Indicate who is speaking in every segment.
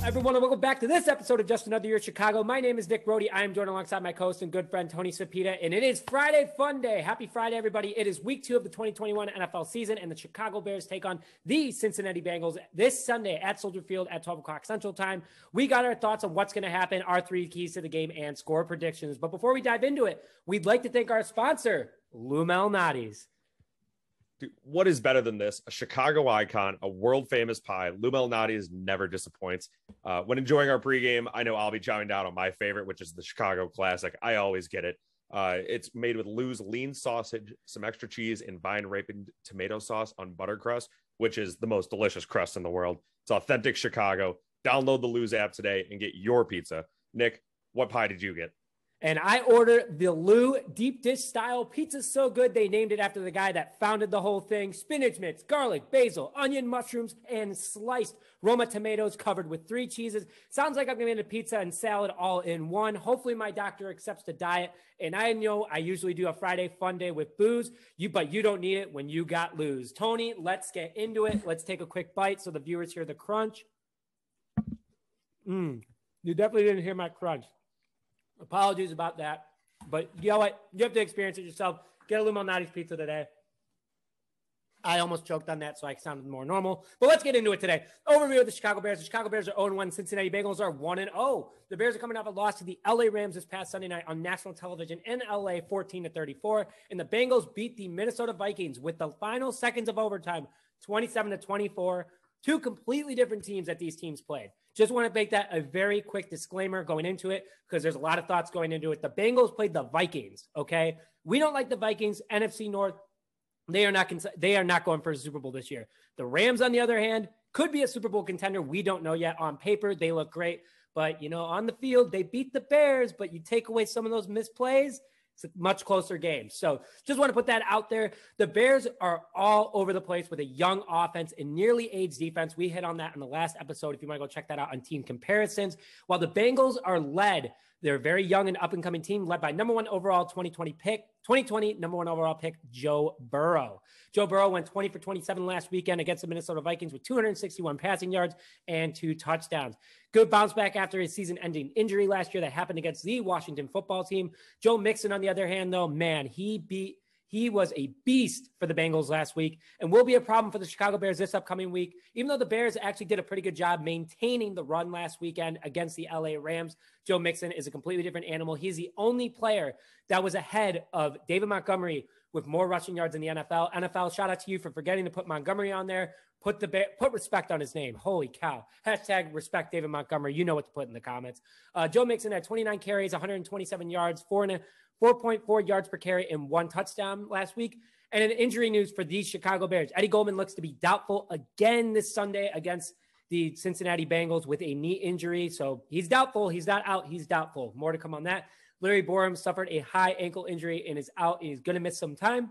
Speaker 1: Everyone, and welcome back to this episode of Just Another Year in Chicago. My name is Nick Brody. I am joined alongside my co-host and good friend Tony Sapita, and it is Friday Fun Day. Happy Friday, everybody. It is week 2 of the 2021 NFL season, and the Chicago Bears take on the Cincinnati Bengals this Sunday at Soldier Field at 12 o'clock Central Time. We got our thoughts on what's going to happen, our 3 keys to the game, and score predictions. But before we dive into it, we'd like to thank our sponsor, Lou Malnati's.
Speaker 2: Dude, what is better than this? A Chicago icon, a world-famous pie. Lou Malnati's never disappoints. When enjoying our pregame, I know I'll be chowing down on my favorite, which is the Chicago Classic. I always get it. It's made with Lou's lean sausage, some extra cheese, and vine-ripened tomato sauce on butter crust, which is the most delicious crust in the world. It's authentic Chicago. Download the Lou's app today and get your pizza. Nick, what pie did you get?
Speaker 1: And I ordered the Lou deep dish style pizza. So good, they named it after the guy that founded the whole thing. Spinach mix, garlic, basil, onion, mushrooms, and sliced Roma tomatoes covered with 3 cheeses. Sounds like I'm going to get a pizza and salad all in one. Hopefully my doctor accepts the diet. And I know I usually do a Friday Fun Day with booze, but you don't need it when you got Lou's. Tony, let's get into it. Let's take a quick bite so the viewers hear the crunch. You definitely didn't hear my crunch. Apologies about that, but you know what? You have to experience it yourself. Get a Lou Malnati's pizza today. I almost choked on that, so I sounded more normal. But let's get into it today. Overview of the Chicago Bears. The Chicago Bears are 0-1. Cincinnati Bengals are 1-0. The Bears are coming off a loss to the LA Rams this past Sunday night on national television in LA, 14-34. And the Bengals beat the Minnesota Vikings with the final seconds of overtime, 27-24. 2 completely different teams that these teams played. Just want to make that a very quick disclaimer going into it because there's a lot of thoughts going into it. The Bengals played the Vikings, okay? We don't like the Vikings. NFC North, they are not going for a Super Bowl this year. The Rams, on the other hand, could be a Super Bowl contender. We don't know yet. On paper, they look great. But, on the field, they beat the Bears, but you take away some of those misplays, it's a much closer game. So just want to put that out there. The Bears are all over the place with a young offense and nearly aged defense. We hit on that in the last episode. If you want to go check that out on team comparisons. While the Bengals are led, they're a very young and up-and-coming team led by number 1 overall 2020 number 1 overall pick, Joe Burrow. Joe Burrow went 20 for 27 last weekend against the Minnesota Vikings with 261 passing yards and 2 touchdowns. Good bounce back after his season-ending injury last year that happened against the Washington football team. Joe Mixon, on the other hand, though, man, he was a beast for the Bengals last week and will be a problem for the Chicago Bears this upcoming week, even though the Bears actually did a pretty good job maintaining the run last weekend against the LA Rams. Joe Mixon is a completely different animal. He's the only player that was ahead of David Montgomery with more rushing yards in the NFL. NFL, shout out to you for forgetting to put Montgomery on there. Put respect on his name. Holy cow. Hashtag respect David Montgomery. You know what to put in the comments. Joe Mixon had 29 carries, 127 yards, 4.4 yards per carry, and 1 touchdown last week. And in injury news for these Chicago Bears, Eddie Goldman looks to be doubtful again this Sunday against the Cincinnati Bengals with a knee injury. So he's doubtful. He's not out. He's doubtful. More to come on that. Larry Borum suffered a high ankle injury and is out. He's going to miss some time.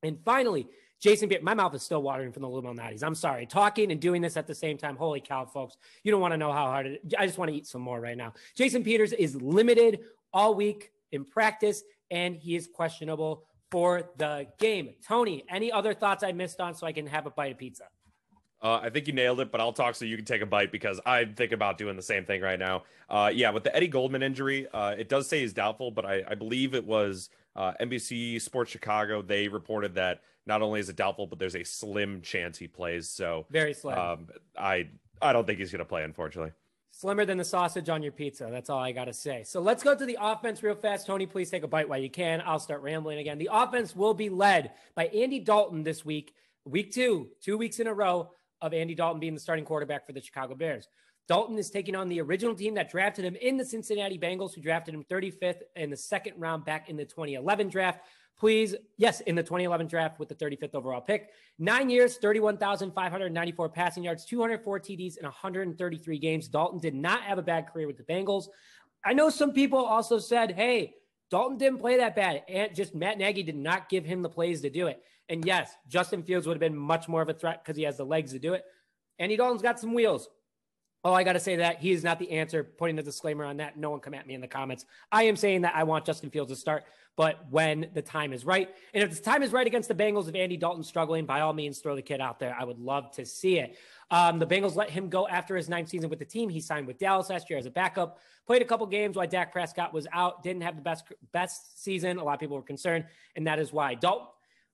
Speaker 1: And finally, Jason Peters, my mouth is still watering from the Lou Malnati's. I'm sorry. Talking and doing this at the same time. Holy cow, folks. You don't want to know how hard it is. I just want to eat some more right now. Jason Peters is limited all week in practice, and he is questionable for the game. Tony, any other thoughts I missed on so I can have a bite of pizza?
Speaker 2: I think you nailed it, but I'll talk so you can take a bite because I think about doing the same thing right now. With the Eddie Goldman injury, it does say he's doubtful, but I believe it was NBC Sports Chicago. They reported that not only is it doubtful, but there's a slim chance he plays. So
Speaker 1: very slim.
Speaker 2: I don't think he's going to play, unfortunately.
Speaker 1: Slimmer than the sausage on your pizza. That's all I got to say. So let's go to the offense real fast. Tony, please take a bite while you can. I'll start rambling again. The offense will be led by Andy Dalton this week, week 2 weeks in a row of Andy Dalton being the starting quarterback for the Chicago Bears. Dalton is taking on the original team that drafted him in the Cincinnati Bengals, who drafted him 35th in the second round back in the 2011 draft. In the 2011 draft with the 35th overall pick. 9 years, 31,594 passing yards, 204 TDs in 133 games. Dalton did not have a bad career with the Bengals. I know some people also said, hey, Dalton didn't play that bad. And just Matt Nagy did not give him the plays to do it. And yes, Justin Fields would have been much more of a threat because he has the legs to do it. Andy Dalton's got some wheels. Oh, I got to say that he is not the answer. Putting a disclaimer on that. No one come at me in the comments. I am saying that I want Justin Fields to start, but when the time is right. And if the time is right against the Bengals, if Andy Dalton's struggling, by all means, throw the kid out there. I would love to see it. The Bengals let him go after his 9th season with the team. He signed with Dallas last year as a backup, played a couple games while Dak Prescott was out, didn't have the best season. A lot of people were concerned, and that is why. Dalton,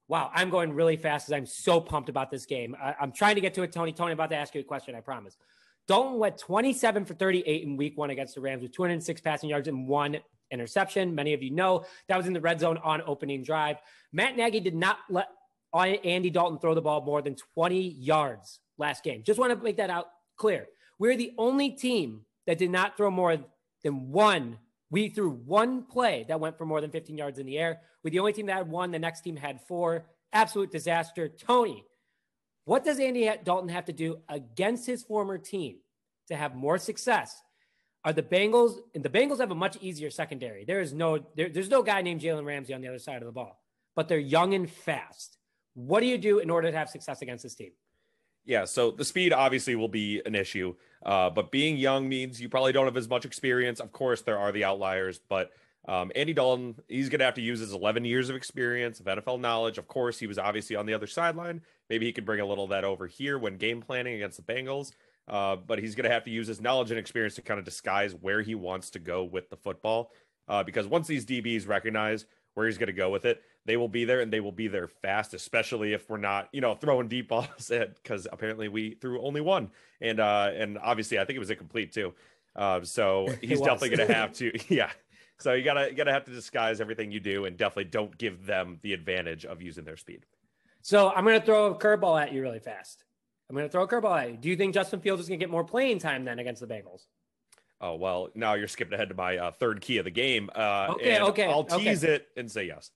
Speaker 1: wow, I'm going really fast because I'm so pumped about this game. I'm trying to get to it, Tony. Tony, I'm about to ask you a question, I promise. Dalton went 27 for 38 in week 1 against the Rams with 206 passing yards and 1 interception. Many of you know that was in the red zone on opening drive. Matt Nagy did not let Andy Dalton throw the ball more than 20 yards last game. Just want to make that out clear. We're the only team that did not throw more than one. We threw one play that went for more than 15 yards in the air. We're the only team that had 1. The next team had 4. Absolute disaster. Tony, what does Andy Dalton have to do against his former team to have more success? Are the Bengals, and the Bengals have a much easier secondary. There's no guy named Jalen Ramsey on the other side of the ball, but they're young and fast. What do you do in order to have success against this team?
Speaker 2: Yeah, so the speed obviously will be an issue, but being young means you probably don't have as much experience. Of course, there are the outliers, but Andy Dalton, he's going to have to use his 11 years of experience, of NFL knowledge. Of course, he was obviously on the other sideline. Maybe he could bring a little of that over here when game planning against the Bengals, but he's going to have to use his knowledge and experience to kind of disguise where he wants to go with the football, because once these DBs recognize where he's going to go with it, they will be there, and they will be there fast, especially if we're not, throwing deep balls at, because apparently we threw only one. And obviously I think it was incomplete too. So he's definitely going to have to, yeah. So you gotta have to disguise everything you do, and definitely don't give them the advantage of using their speed.
Speaker 1: So I'm going to throw a curveball at you really fast. Do you think Justin Fields is going to get more playing time then against the Bengals?
Speaker 2: Oh, well, now you're skipping ahead to my third key of the game.
Speaker 1: Okay.
Speaker 2: I'll tease it and say yes.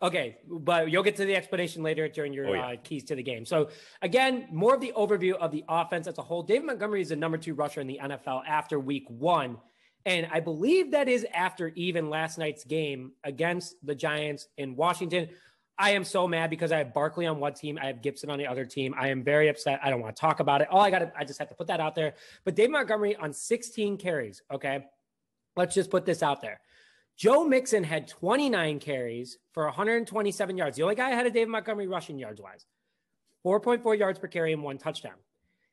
Speaker 1: Okay, but you'll get to the explanation later during your keys to the game. So again, more of the overview of the offense as a whole. David Montgomery is the number 2 rusher in the NFL after week 1. And I believe that is after even last night's game against the Giants in Washington. I am so mad because I have Barkley on one team. I have Gibson on the other team. I am very upset. I don't want to talk about it. I just have to put that out there. But David Montgomery on 16 carries. Okay. Let's just put this out there. Joe Mixon had 29 carries for 127 yards. The only guy ahead of David Montgomery rushing yards wise, 4.4 yards per carry and 1 touchdown.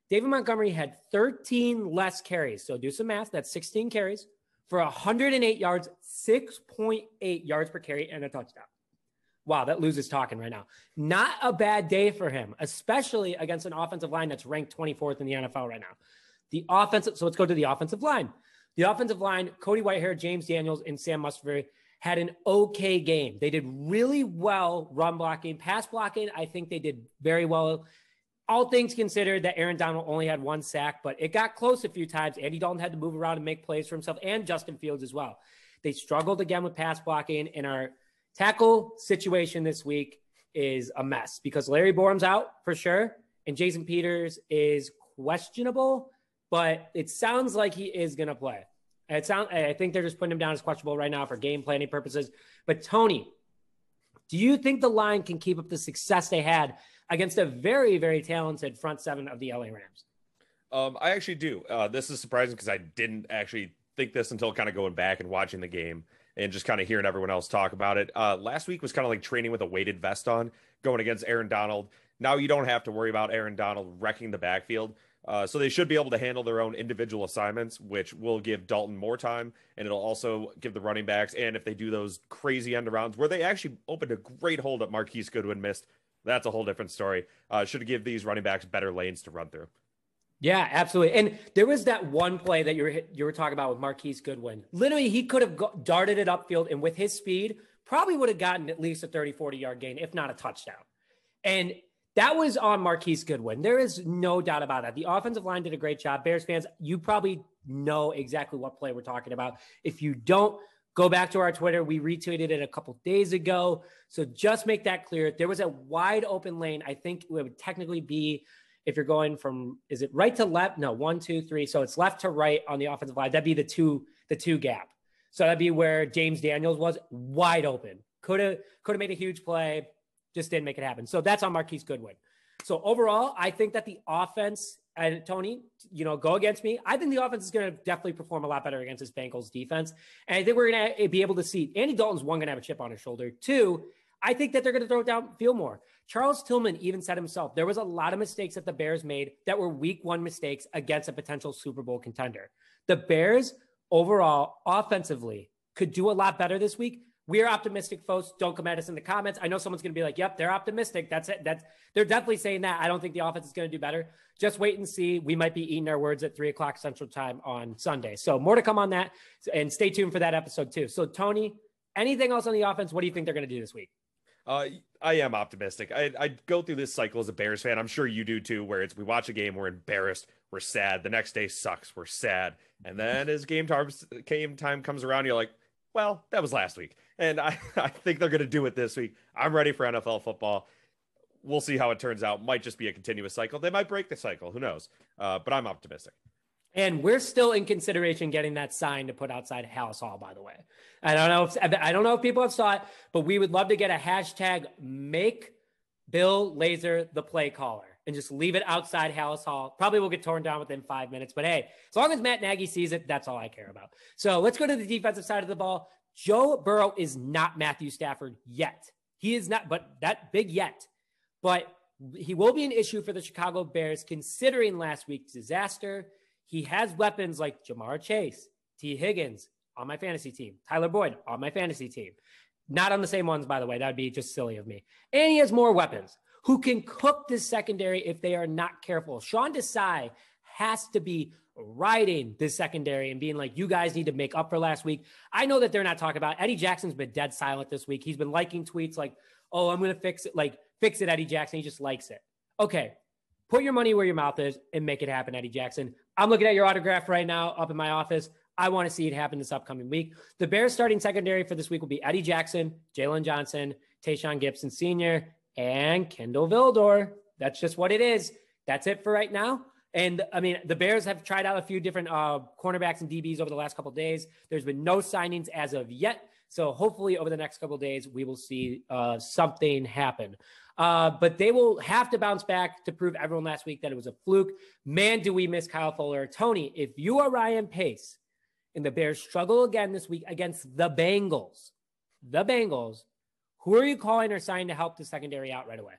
Speaker 1: David Montgomery had 13 less carries. So do some math. That's 16 carries for 108 yards, 6.8 yards per carry, and a touchdown. Wow, that loses talking right now. Not a bad day for him, especially against an offensive line that's ranked 24th in the NFL right now. So let's go to the offensive line. The offensive line, Cody Whitehair, James Daniels, and Sam Musgrave had an okay game. They did really well run blocking. Pass blocking, I think they did very well. All things considered, that Aaron Donald only had 1 sack, but it got close a few times. Andy Dalton had to move around and make plays for himself, and Justin Fields as well. They struggled again with pass blocking, and our tackle situation this week is a mess because Larry Borum's out for sure, and Jason Peters is questionable, but it sounds like he is going to play. I think they're just putting him down as questionable right now for game planning purposes. But Tony, do you think the line can keep up the success they had against a very, very talented front 7 of the LA Rams?
Speaker 2: I actually do. This is surprising because I didn't actually think this until kind of going back and watching the game and just kind of hearing everyone else talk about it. Last week was kind of like training with a weighted vest on, going against Aaron Donald. Now you don't have to worry about Aaron Donald wrecking the backfield. So they should be able to handle their own individual assignments, which will give Dalton more time, and it'll also give the running backs. And if they do those crazy end arounds where they actually opened a great hole that Marquise Goodwin missed, that's a whole different story. Should give these running backs better lanes to run through.
Speaker 1: Yeah, absolutely. And there was that one play that you were talking about with Marquise Goodwin. Literally, he could have darted it upfield, and with his speed, probably would have gotten at least a 30, 40-yard gain, if not a touchdown. And that was on Marquise Goodwin. There is no doubt about that. The offensive line did a great job. Bears fans, you probably know exactly what play we're talking about. If you don't, go back to our Twitter. We retweeted it a couple days ago. So just make that clear. There was a wide open lane. I think it would technically be, if you're going from, is it right to left? No, 1, 2, 3. So it's left to right on the offensive line. That'd be the two gap. So that'd be where James Daniels was wide open. Could have made a huge play. Just didn't make it happen. So that's on Marquise Goodwin. So overall, I think that the offense and Tony, go against me. I think the offense is going to definitely perform a lot better against this Bengals defense. And I think we're going to be able to see Andy Dalton's one, going to have a chip on his shoulder. Two, I think that they're going to throw it downfield more. Charles Tillman even said himself, there was a lot of mistakes that the Bears made that were week one mistakes against a potential Super Bowl contender. The Bears overall offensively could do a lot better this week. We're optimistic, folks. Don't come at us in the comments. I know someone's going to be like, yep, they're optimistic. That's it. They're definitely saying that. I don't think the offense is going to do better. Just wait and see. We might be eating our words at 3:00 Central Time on Sunday. So more to come on that, and stay tuned for that episode too. So Tony, anything else on the offense? What do you think they're going to do this week?
Speaker 2: I am optimistic. I go through this cycle as a Bears fan. I'm sure you do too, where we watch a game, we're embarrassed, we're sad. The next day sucks, we're sad. And then as game time comes around, you're like, well, that was last week. And I think they're going to do it this week. I'm ready for NFL football. We'll see how it turns out. Might just be a continuous cycle. They might break the cycle. Who knows? But I'm optimistic.
Speaker 1: And we're still in consideration getting that sign to put outside Hallis Hall, by the way. I don't know if people have saw it, but we would love to get a hashtag make Bill Lazor the play caller and just leave it outside Hallis Hall. Probably will get torn down within 5 minutes, but hey, as long as Matt Nagy sees it, that's all I care about. So let's go to the defensive side of the ball. Joe Burrow is not Matthew Stafford yet. He is not, but that big yet. But he will be an issue for the Chicago Bears considering last week's disaster. He has weapons like Jamar Chase, T. Higgins on my fantasy team, Tyler Boyd on my fantasy team. Not on the same ones, by the way. That would be just silly of me. And he has more weapons who can cook this secondary if they are not careful. Sean Desai has to be riding this secondary and being like, you guys need to make up for last week. I know that they're not talking about Eddie Jackson's been dead silent this week. He's been liking tweets like, oh, I'm going to fix it. Like, fix it, Eddie Jackson. He just likes it. Okay. Put your money where your mouth is and make it happen, Eddie Jackson. I'm looking at your autograph right now up in my office. I want to see it happen this upcoming week. The Bears starting secondary for this week will be Eddie Jackson, Jalen Johnson, Tayshaun Gibson Sr., and Kendall Vildor. That's just what it is. That's it for right now. And I mean, the Bears have tried out a few different cornerbacks and DBs over the last couple of days. There's been no signings as of yet. So hopefully over the next couple of days, we will see something happen. But they will have to bounce back to prove everyone last week that it was a fluke. Man, do we miss Kyle Fuller. Tony, if you are Ryan Pace and the Bears struggle again this week against the Bengals, who are you calling or signing to help the secondary out right away?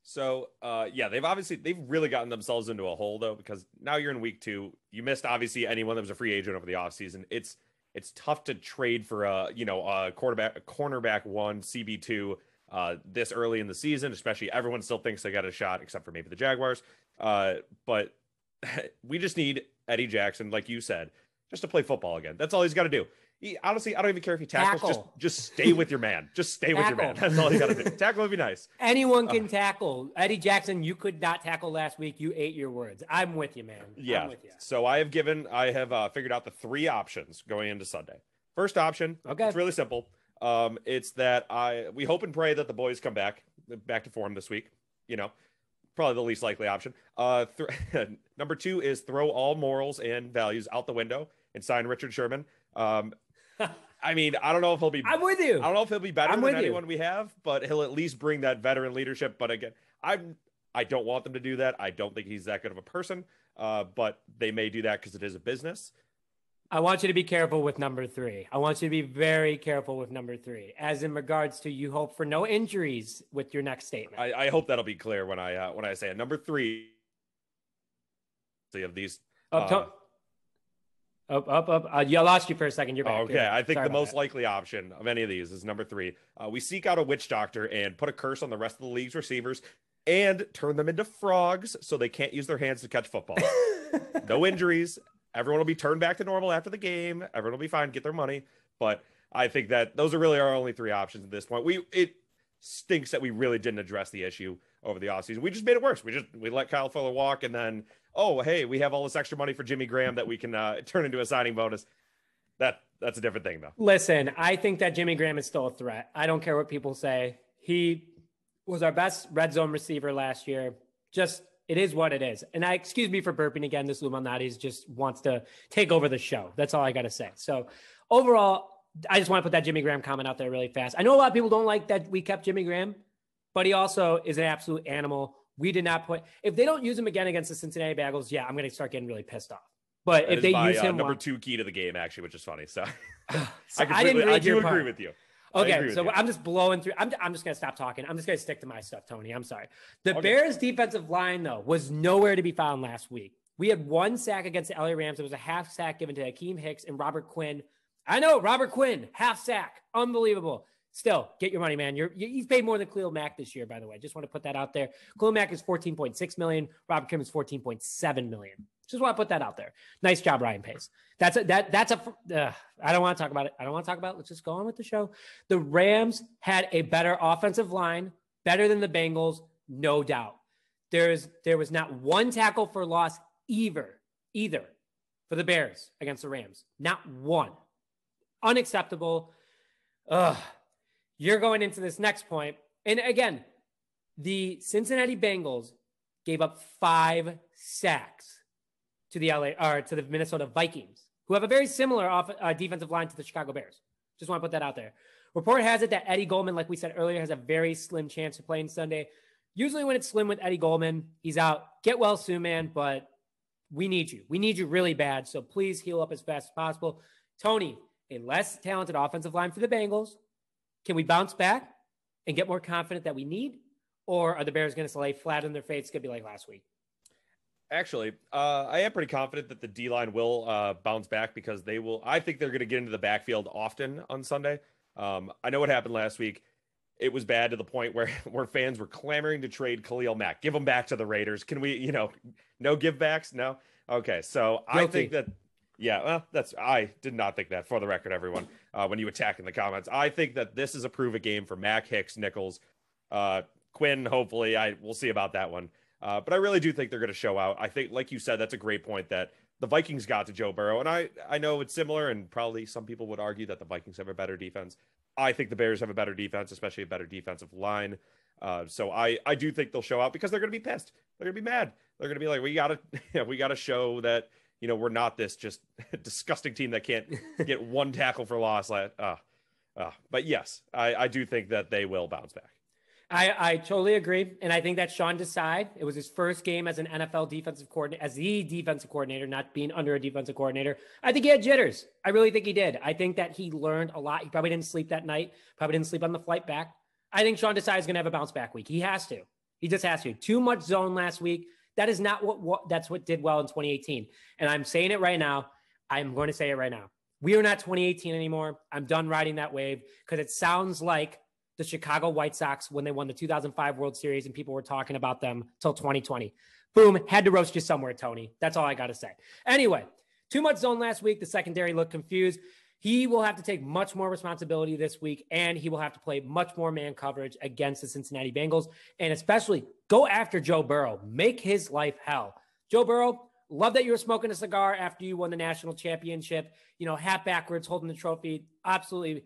Speaker 2: So, they've really gotten themselves into a hole though, because now you're in week 2. You missed obviously anyone that was a free agent over the offseason. It's tough to trade for a cornerback 1, CB2 this early in the season, especially everyone still thinks they got a shot except for maybe the Jaguars. But we just need Eddie Jackson, like you said, just to play football again. That's all he's got to do. Honestly, I don't even care if he tackles. Just stay with your man. Just stay with your man. That's all you got to do. Tackle would be nice.
Speaker 1: Anyone can tackle. Eddie Jackson, you could not tackle last week. You ate your words. I'm with you, man.
Speaker 2: Yeah.
Speaker 1: I'm with you.
Speaker 2: So I have figured out the 3 options going into Sunday. First option, okay, it's really simple. It's that we hope and pray that the boys come back to form this week. Probably the least likely option. Number 2 is throw all morals and values out the window and sign Richard Sherman. I mean, I don't know if he'll be.
Speaker 1: I'm with you.
Speaker 2: I don't know if he'll be better than anyone we have, but he'll at least bring that veteran leadership. But again, I don't want them to do that. I don't think he's that good of a person. But they may do that because it is a business.
Speaker 1: I want you to be careful with number 3. I want you to be very careful with number 3, as in regards to you hope for no injuries with your next statement.
Speaker 2: I hope that'll be clear when I say it. Number 3 of these.
Speaker 1: Up. You lost you for a second. You're back.
Speaker 2: Okay. I think the most likely option of any of these is number 3. We seek out a witch doctor and put a curse on the rest of the league's receivers and turn them into frogs so they can't use their hands to catch football. No injuries. Everyone will be turned back to normal after the game. Everyone will be fine, get their money. But I think that those are really our only 3 options at this point. It stinks that we really didn't address the issue over the offseason. We just made it worse. We let Kyle Fuller walk, and then, oh, hey, we have all this extra money for Jimmy Graham that we can turn into a signing bonus. That's a different thing, though.
Speaker 1: Listen, I think that Jimmy Graham is still a threat. I don't care what people say. He was our best red zone receiver last year. It is what it is. And excuse me for burping again. This Lou Malnati's just wants to take over the show. That's all I got to say. So overall, I just want to put that Jimmy Graham comment out there really fast. I know a lot of people don't like that we kept Jimmy Graham, but he also is an absolute animal, We did not put. If they don't use him again against the Cincinnati Bengals, yeah, I'm going to start getting really pissed off. But
Speaker 2: that
Speaker 1: if they use him,
Speaker 2: number 2 key to the game, actually, which is funny. So,
Speaker 1: I didn't read your part.
Speaker 2: Agree with you.
Speaker 1: Okay, so I'm just blowing through. I'm just going to stop talking. I'm just going to stick to my stuff, Tony. I'm sorry. The Bears' defensive line, though, was nowhere to be found last week. We had 1 sack against the LA Rams. It was a half sack given to Hakeem Hicks and Robert Quinn. I know, Robert Quinn, half sack. Unbelievable. Still, get your money, man. He's paid more than Khalil Mack this year, by the way. Just want to put that out there. Khalil Mack is $14.6 million. Robert Quinn is $14.7 million. Just want to put that out there. Nice job, Ryan Pace. I don't want to talk about it. Let's just go on with the show. The Rams had a better offensive line, better than the Bengals, no doubt. There was not 1 tackle for loss either for the Bears against the Rams. Not 1. Unacceptable. You're going into this next point. And again, the Cincinnati Bengals gave up 5 sacks to the Minnesota Vikings, who have a very similar defensive line to the Chicago Bears. Just want to put that out there. Report has it that Eddie Goldman, like we said earlier, has a very slim chance of playing Sunday. Usually when it's slim with Eddie Goldman, he's out. Get well soon, man, but we need you. We need you really bad, so please heal up as fast as possible. Tony, a less talented offensive line for the Bengals. Can we bounce back and get more confident that we need? Or are the Bears going to lay flat on their face? It's going to be like last week.
Speaker 2: Actually, I am pretty confident that the D-line will bounce back because I think they're going to get into the backfield often on Sunday. I know what happened last week. It was bad to the point where fans were clamoring to trade Khalil Mack. Give him back to the Raiders. Can we, no give backs? No. Okay. So guilty. I think that, I did not think that, for the record, everyone, when you attack in the comments. I think that this is a prove it game for Mack, Hicks, Nichols, Quinn. Hopefully we'll see about that one. But I really do think they're going to show out. I think, like you said, that's a great point that the Vikings got to Joe Burrow. And I know it's similar, and probably some people would argue that the Vikings have a better defense. I think the Bears have a better defense, especially a better defensive line. So I do think they'll show out because they're going to be pissed. They're going to be mad. They're going to be like, we got to show that, we're not this just disgusting team that can't get 1 tackle for loss. But yes, I do think that they will bounce back.
Speaker 1: I totally agree. And I think that Sean Desai, it was his first game as an NFL defensive coordinator, as the defensive coordinator, not being under a defensive coordinator. I think he had jitters. I really think he did. I think that he learned a lot. He probably didn't sleep that night, probably didn't sleep on the flight back. I think Sean Desai is going to have a bounce back week. He has to. He just has to. Too much zone last week. That is not that's what did well in 2018. And I'm saying it right now. I'm going to say it right now. We are not 2018 anymore. I'm done riding that wave because it sounds like the Chicago White Sox when they won the 2005 World Series and people were talking about them till 2020. Boom, had to roast you somewhere, Tony. That's all I got to say. Anyway, too much zone last week. The secondary looked confused. He will have to take much more responsibility this week, and he will have to play much more man coverage against the Cincinnati Bengals, and especially go after Joe Burrow. Make his life hell. Joe Burrow, love that you were smoking a cigar after you won the national championship, hat backwards, holding the trophy. Absolutely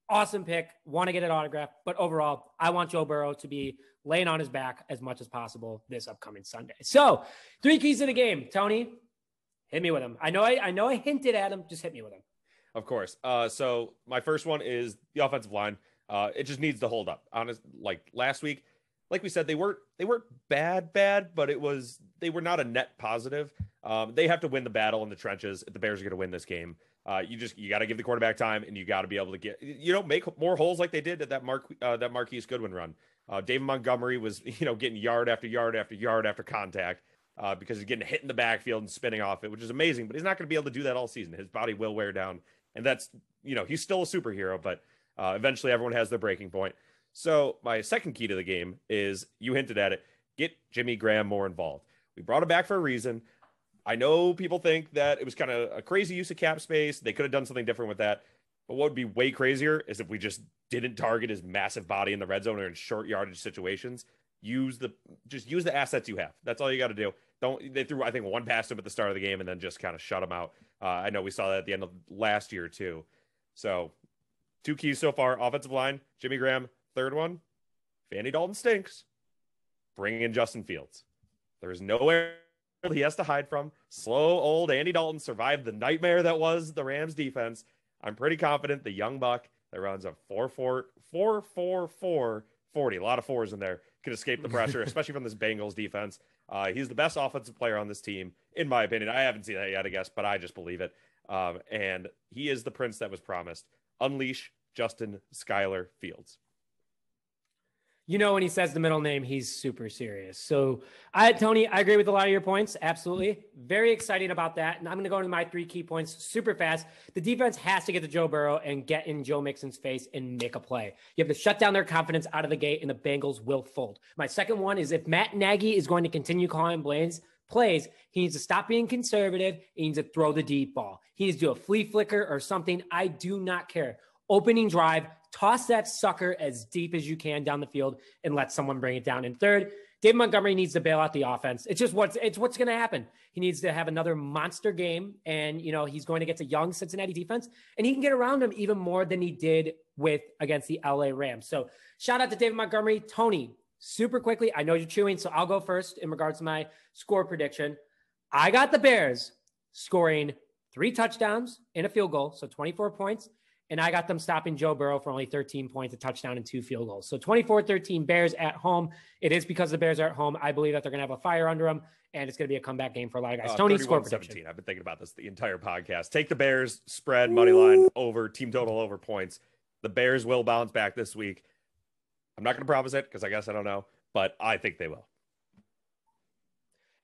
Speaker 1: awesome pick. Want to get an autograph. But overall, I want Joe Burrow to be laying on his back as much as possible this upcoming Sunday. So 3 keys to the game. Tony, hit me with them. I know I hinted at him. Just hit me with them.
Speaker 2: Of course. So my first one is the offensive line. It just needs to hold up. Like last week, like we said, they weren't bad, but they were not a net positive. They have to win the battle in the trenches if the Bears are going to win this game. You got to give the quarterback time, and you got to be able to get, make more holes like they did at that Marquise Goodwin run. David Montgomery was, getting yard after yard after yard after contact because he's getting hit in the backfield and spinning off it, which is amazing, but he's not going to be able to do that all season. His body will wear down, and that's, he's still a superhero, but eventually everyone has their breaking point. So my second key to the game is, you hinted at it, get Jimmy Graham more involved. We brought him back for a reason. I know people think that it was kind of a crazy use of cap space. They could have done something different with that. But what would be way crazier is if we just didn't target his massive body in the red zone or in short yardage situations. Use the assets you have. That's all you got to do. They threw, I think, 1 pass to him at the start of the game and then just kind of shut him out. I know we saw that at the end of last year too. So 2 keys so far: offensive line, Jimmy Graham. Third one, if Andy Dalton stinks, bring in Justin Fields. There's nowhere he has to hide from. Slow old Andy Dalton survived the nightmare that was the Rams defense. I'm pretty confident the young buck that runs a 4.44 40, a lot of fours in there, can escape the pressure, especially from this Bengals defense. He's the best offensive player on this team, in my opinion. I haven't seen that yet, I guess, but I just believe it. And he is the prince that was promised. Unleash Justin Skyler Fields.
Speaker 1: You know, when he says the middle name, he's super serious. So, Tony, I agree with a lot of your points. Absolutely. Very excited about that. And I'm going to go into my 3 key points super fast. The defense has to get to Joe Burrow and get in Joe Mixon's face and make a play. You have to shut down their confidence out of the gate, and the Bengals will fold. My second one is if Matt Nagy is going to continue calling plays, he needs to stop being conservative. He needs to throw the deep ball. He needs to do a flea flicker or something. I do not care. Opening drive, toss that sucker as deep as you can down the field and let someone bring it down. And third, David Montgomery needs to bail out the offense. It's what's going to happen. He needs to have another monster game, and he's going to get to young Cincinnati defense, and he can get around him even more than he did against the LA Rams. So shout out to David Montgomery. Tony, super quickly, I know you're chewing, so I'll go first in regards to my score prediction. I got the Bears scoring 3 touchdowns and a field goal, so 24 points. And I got them stopping Joe Burrow for only 13 points, a touchdown, and 2 field goals. So 24-13 Bears at home. It is because the Bears are at home. I believe that they're going to have a fire under them, and it's going to be a comeback game for a lot of guys. Tony, score prediction.
Speaker 2: I've been thinking about this the entire podcast. Take the Bears, spread, money line, over, team total, over points. The Bears will bounce back this week. I'm not going to promise it because I guess I don't know, but I think they will.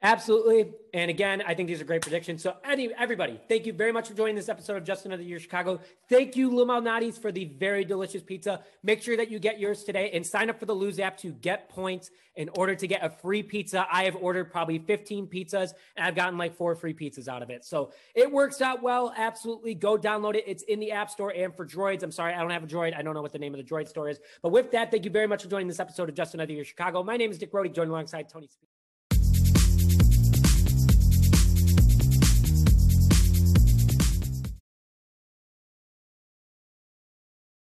Speaker 1: Absolutely. And again, I think these are great predictions. So everybody, thank you very much for joining this episode of Just Another Year Chicago. Thank you, Lou Malnati's, for the very delicious pizza. Make sure that you get yours today and sign up for the Lose app to get points in order to get a free pizza. I have ordered probably 15 pizzas and I've gotten like 4 free pizzas out of it. So it works out well. Absolutely. Go download it. It's in the App Store and for Droids. I'm sorry, I don't have a Droid. I don't know what the name of the Droid store is. But with that, thank you very much for joining this episode of Just Another Year Chicago. My name is Dick Brody, joined alongside Tony Speed.